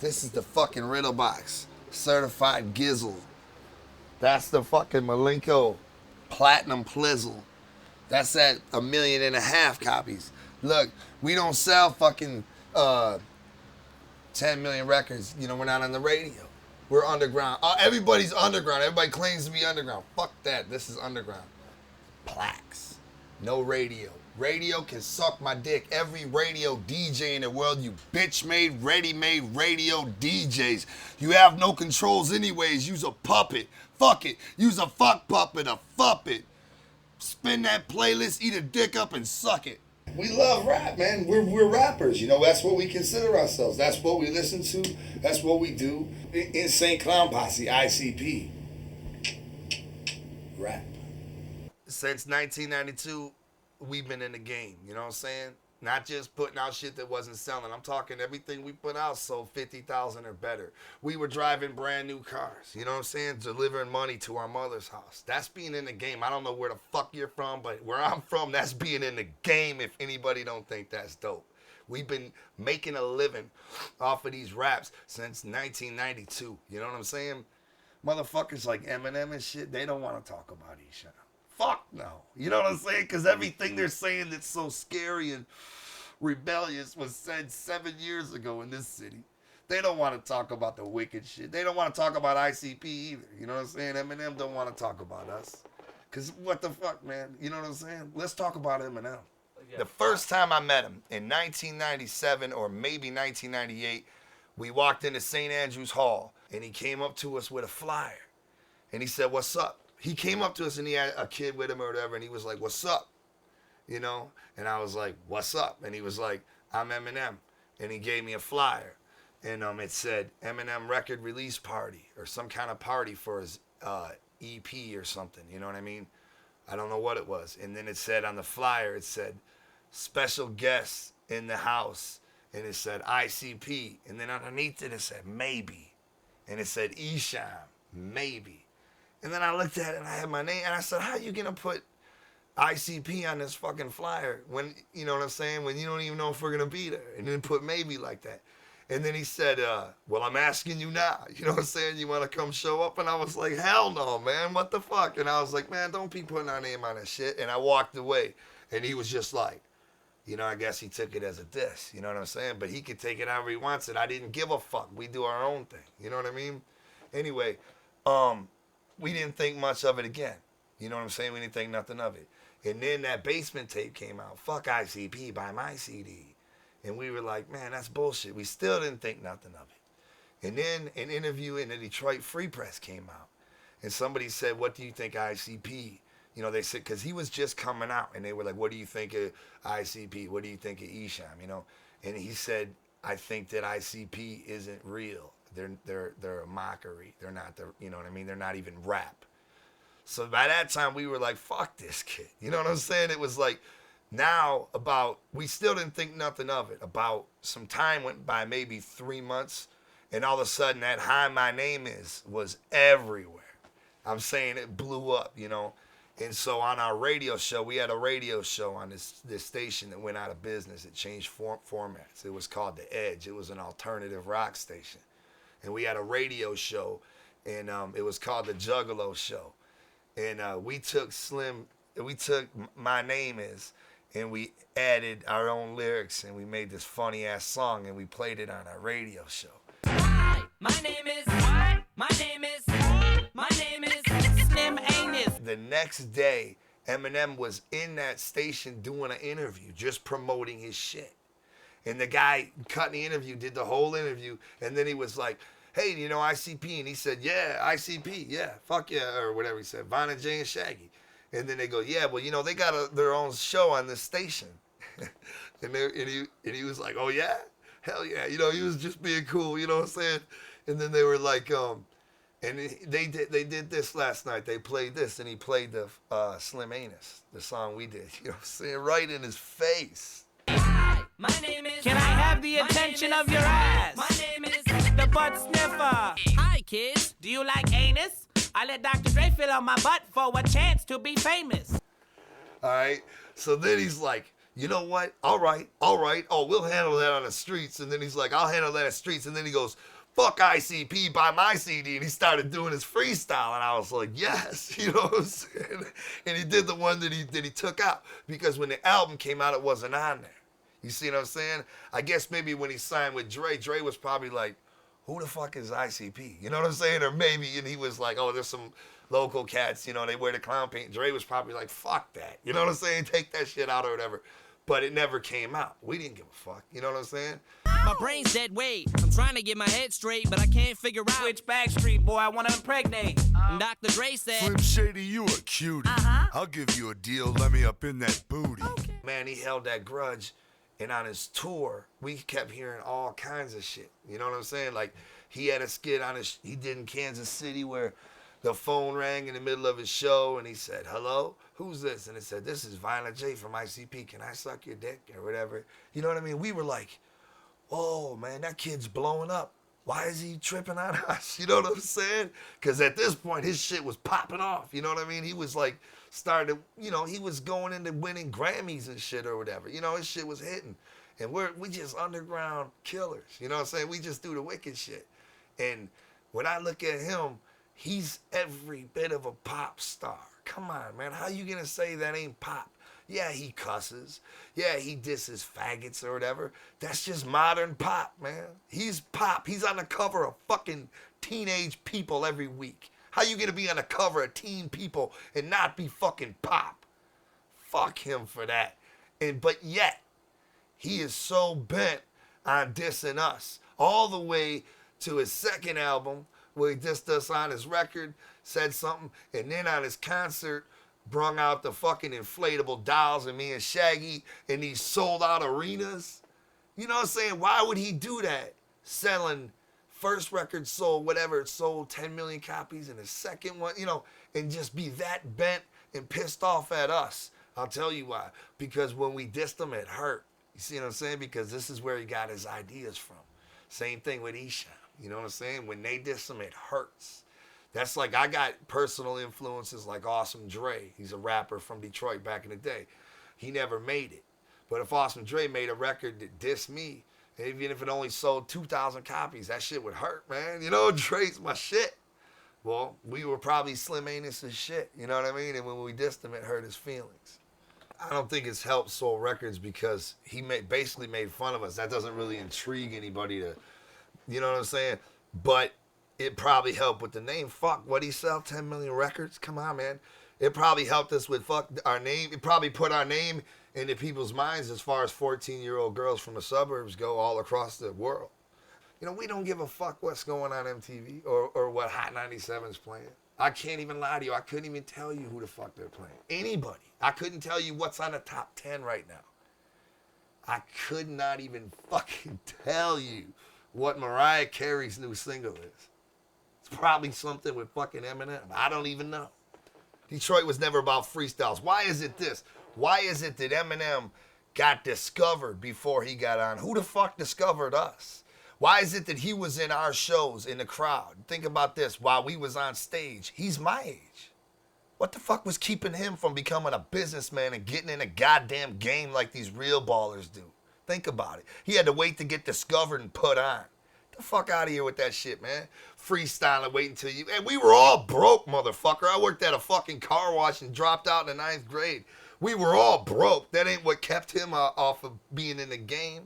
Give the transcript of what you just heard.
This is the fucking Riddle Box. Certified Gizzle. That's the fucking Malenko Platinum Plizzle. That's at 1.5 million copies. Look, we don't sell fucking 10 million records. You know, we're not on the radio. We're underground. Everybody's underground. Everybody claims to be underground. Fuck that. This is underground. Plaques. No radio. Radio can suck my dick. Every radio DJ in the world, you bitch-made, ready-made radio DJs. You have no controls anyways. Use a puppet. Fuck it. Use a fuck puppet, a fuppet. Spin that playlist, eat a dick up, and suck it. We love rap, man. We're rappers. You know, that's what we consider ourselves. That's what we listen to. That's what we do. Insane Clown Posse, ICP. Rap. Since 1992, we've been in the game. You know what I'm saying? Not just putting out shit that wasn't selling. I'm talking everything we put out sold 50,000 or better. We were driving brand new cars. You know what I'm saying? Delivering money to our mother's house. That's being in the game. I don't know where the fuck you're from, but where I'm from, that's being in the game if anybody don't think that's dope. We've been making a living off of these raps since 1992. You know what I'm saying? Motherfuckers like Eminem and shit, they don't want to talk about Eshawn. Fuck no. You know what I'm saying? Because everything they're saying that's so scary and rebellious was said 7 years ago in this city. They don't want to talk about the wicked shit. They don't want to talk about ICP either. You know what I'm saying? Eminem don't want to talk about us. Because what the fuck, man? You know what I'm saying? Let's talk about Eminem. Yeah. The first time I met him in 1997 or maybe 1998, we walked into St. Andrew's Hall and he came up to us with a flyer. And he said, "What's up?" He came up to us and he had a kid with him or whatever, and he was like, "What's up?" You know? And I was like, "What's up?" And he was like, "I'm Eminem." And he gave me a flyer. And it said Eminem record release party or some kind of party for his EP or something. You know what I mean? I don't know what it was. And then it said on the flyer, it said, "Special guests in the house." And it said ICP. And then underneath it said maybe. And it said Eshawn, maybe. And then I looked at it and I had my name and I said, "How you gonna put ICP on this fucking flyer when, you know what I'm saying, when you don't even know if we're gonna be there?" And then put maybe like that. And then he said, "Well, I'm asking you now. You know what I'm saying? You wanna come show up?" And I was like, "Hell no, man, what the fuck?" And I was like, "Man, don't be putting our name on that shit." And I walked away and he was just like, you know, I guess he took it as a diss, you know what I'm saying? But he could take it however he wants it. I didn't give a fuck. We do our own thing, you know what I mean? Anyway, we didn't think much of it again. You know what I'm saying? We didn't think nothing of it. And then that Basement tape came out. Fuck ICP, buy my CD. And we were like, man, that's bullshit. We still didn't think nothing of it. And then an interview in the Detroit Free Press came out. And somebody said, "What do you think of ICP?" You know, they said, because he was just coming out. And they were like, "What do you think of ICP? What do you think of Eshawn?" You know? And he said, "I think that ICP isn't real. They're a mockery. They're not you know what I mean? They're not even rap." So by that time we were like, fuck this kid. You know what I'm saying? It was like now we still didn't think nothing of it. About some time went by, maybe 3 months, and all of a sudden that "Hi, my name is" was everywhere. I'm saying it blew up, you know. And so on our radio show, we had a radio show on this station that went out of business. It changed formats. It was called The Edge. It was an alternative rock station. And we had a radio show, and it was called The Juggalo Show. And we took "My Name Is," and we added our own lyrics, and we made this funny-ass song, and we played it on our radio show. Hi, my name is, my name is, my name is Slim Anus. The next day, Eminem was in that station doing an interview, just promoting his shit. And the guy cutting the interview did the whole interview, and then he was like, "Hey, you know ICP?" And he said, "Yeah, ICP, yeah, fuck yeah," or whatever he said, Von and Jay and Shaggy. And then they go, "Yeah, well, you know, they got their own show on this station." and he was like, "Oh yeah? Hell yeah." You know, he was just being cool, you know what I'm saying? And then they were like, and they did this last night. They played this, and he played the Slim Anus, the song we did, you know what I'm saying, right in his face. Hi, my name is. Can I have the attention of your ass? My name is the butt sniffer. Hi, kids. Do you like anus? I let Dr. Dre fill on my butt for a chance to be famous. All right. So then he's like, you know what? All right. Oh, we'll handle that on the streets. And then he's like, I'll handle that on the streets. And then he goes, fuck ICP, buy my CD. And he started doing his freestyle. And I was like, yes, you know what I'm saying? And he did the one that he took out. Because when the album came out, it wasn't on there. You see what I'm saying? I guess maybe when he signed with Dre was probably like, who the fuck is ICP? You know what I'm saying? Or maybe, and he was like, oh, there's some local cats, you know, they wear the clown paint. Dre was probably like, fuck that. You know what I'm saying? Take that shit out or whatever. But it never came out. We didn't give a fuck. You know what I'm saying? My brain's dead weight. I'm trying to get my head straight, but I can't figure out which Backstreet Boy I want to impregnate. And Dr. Dre said, Slim Shady, you a cutie. I'll give you a deal. Let me up in that booty. Okay. Man, he held that grudge. And on his tour, we kept hearing all kinds of shit. You know what I'm saying? Like, he had a skit he did in Kansas City where the phone rang in the middle of his show and he said, hello, who's this? And it said, this is Violent J from ICP. Can I suck your dick or whatever? You know what I mean? We were like, whoa, man, that kid's blowing up. Why is he tripping on us? You know what I'm saying? Because at this point, his shit was popping off. You know what I mean? He was like, started, you know, he was going into winning Grammys and shit or whatever. You know, his shit was hitting. And we just underground killers. You know what I'm saying? We just do the wicked shit. And when I look at him, he's every bit of a pop star. Come on, man. How you gonna say that ain't pop? Yeah, he cusses. Yeah, he disses faggots or whatever. That's just modern pop, man. He's pop. He's on the cover of fucking Teenage People every week. How you gonna be on the cover of Teen People and not be fucking pop? Fuck him for that. But yet, he is so bent on dissing us. All the way to his second album, where he dissed us on his record, said something, and then on his concert, brung out the fucking inflatable dolls and me and Shaggy in these sold out arenas. You know what I'm saying? Why would he do that? Selling first record sold, whatever, it sold 10 million copies, and the second one, you know, and just be that bent and pissed off at us. I'll tell you why. Because when we dissed him, it hurt. You see what I'm saying? Because this is where he got his ideas from. Same thing with Esham. You know what I'm saying? When they diss him, it hurts. That's like, I got personal influences like Awesome Dre. He's a rapper from Detroit back in the day. He never made it. But if Awesome Dre made a record that dissed me, even if it only sold 2,000 copies, that shit would hurt, man. You know, Dre's my shit. Well, we were probably Slim Anus as shit. You know what I mean? And when we dissed him, it hurt his feelings. I don't think it's helped Soul Records because he basically made fun of us. That doesn't really intrigue anybody to, you know what I'm saying? But it probably helped with the name. Fuck, what'd he sell? 10 million records? Come on, man. It probably helped us with fuck our name. It probably put our name into people's minds as far as 14-year-old girls from the suburbs go all across the world. You know, we don't give a fuck what's going on MTV or what Hot 97's playing. I can't even lie to you. I couldn't even tell you who the fuck they're playing. Anybody. I couldn't tell you what's on the top 10 right now. I could not even fucking tell you what Mariah Carey's new single is. It's probably something with fucking Eminem. I don't even know. Detroit was never about freestyles. Why is it this? Why is it that Eminem got discovered before he got on? Who the fuck discovered us? Why is it that he was in our shows in the crowd? Think about this. While we was on stage, he's my age. What the fuck was keeping him from becoming a businessman and getting in a goddamn game like these real ballers do? Think about it. He had to wait to get discovered and put on. Get the fuck out of here with that shit, man. Freestyling, waiting till you... And we were all broke, motherfucker. I worked at a fucking car wash and dropped out in the 9th grade. We were all broke. That ain't what kept him off of being in the game.